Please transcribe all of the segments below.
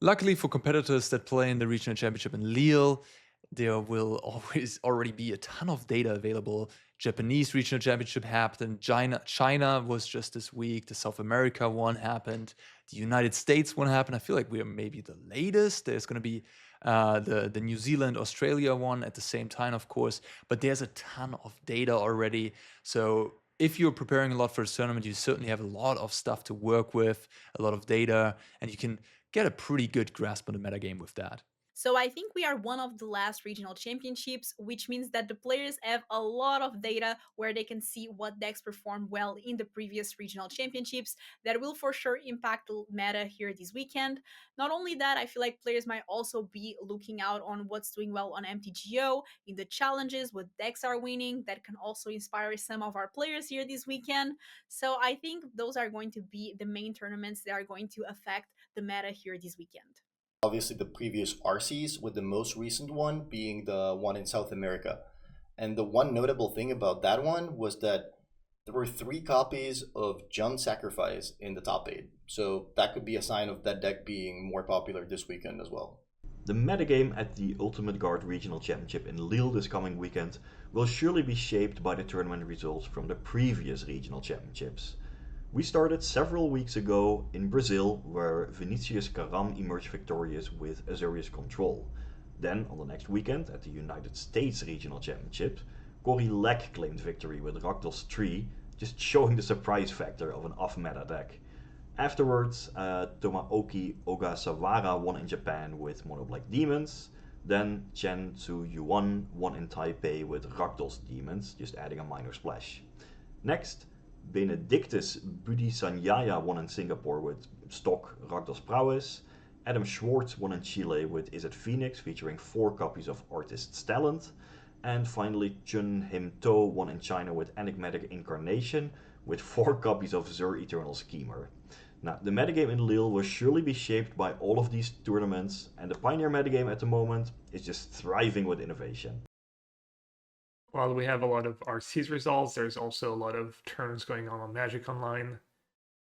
Luckily for competitors that play in the regional championship in Lille, there will always already be a ton of data available. Japanese regional championship happened. China was just this week. The South America one happened. The United States one happened. I feel like we are maybe the latest. There's going to be the New Zealand Australia one at the same time, of course. But there's a ton of data already. So if you're preparing a lot for a tournament, you certainly have a lot of stuff to work with, a lot of data, and you can get a pretty good grasp on the metagame with that. So I think we are one of the last regional championships, which means that the players have a lot of data where they can see what decks performed well in the previous regional championships. That will for sure impact the meta here this weekend. Not only that, I feel like players might also be looking out on what's doing well on MTGO, in the challenges, what decks are winning. That can also inspire some of our players here this weekend. So I think those are going to be the main tournaments that are going to affect the meta here this weekend. Obviously, the previous RCs, with the most recent one being the one in South America. And the one notable thing about that one was that there were 3 copies of Jund Sacrifice in the top 8. So that could be a sign of that deck being more popular this weekend as well. The metagame at the Ultimate Guard Regional Championship in Lille this coming weekend will surely be shaped by the tournament results from the previous regional championships. We started several weeks ago in Brazil, where Vinicius Caram emerged victorious with Azorius Control. Then, on the next weekend at the United States Regional Championship, Cory Leck claimed victory with Rakdos 3, just showing the surprise factor of an off-meta deck. Afterwards, Tomaoki Ogasawara won in Japan with Mono Black Demons. Then Chen Tzu Yuan won in Taipei with Rakdos Demons, just adding a minor splash. Next, Benedictus Budisanyaya won in Singapore with stock Rakdos Prowess. Adam Schwartz won in Chile with Is It Phoenix, featuring 4 copies of Artist's Talent. And finally, Chun Him To won in China with Enigmatic Incarnation, with 4 copies of Zur Eternal Schemer. Now, the metagame in Lille will surely be shaped by all of these tournaments, and the Pioneer metagame at the moment is just thriving with innovation. While we have a lot of RC's results, there's also a lot of turns going on Magic Online.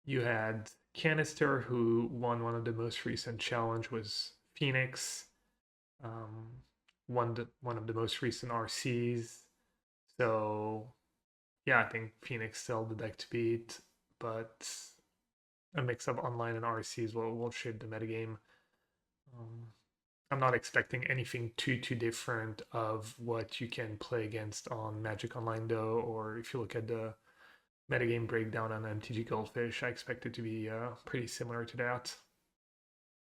You had Canister, who won one of the most recent challenge, was Phoenix. Won one of the most recent RCs. So, yeah, I think Phoenix still the deck to beat, but a mix of online and RCs will shape the metagame. I'm not expecting anything too different of what you can play against on Magic Online though, or if you look at the metagame breakdown on MTG Goldfish, I expect it to be pretty similar to that.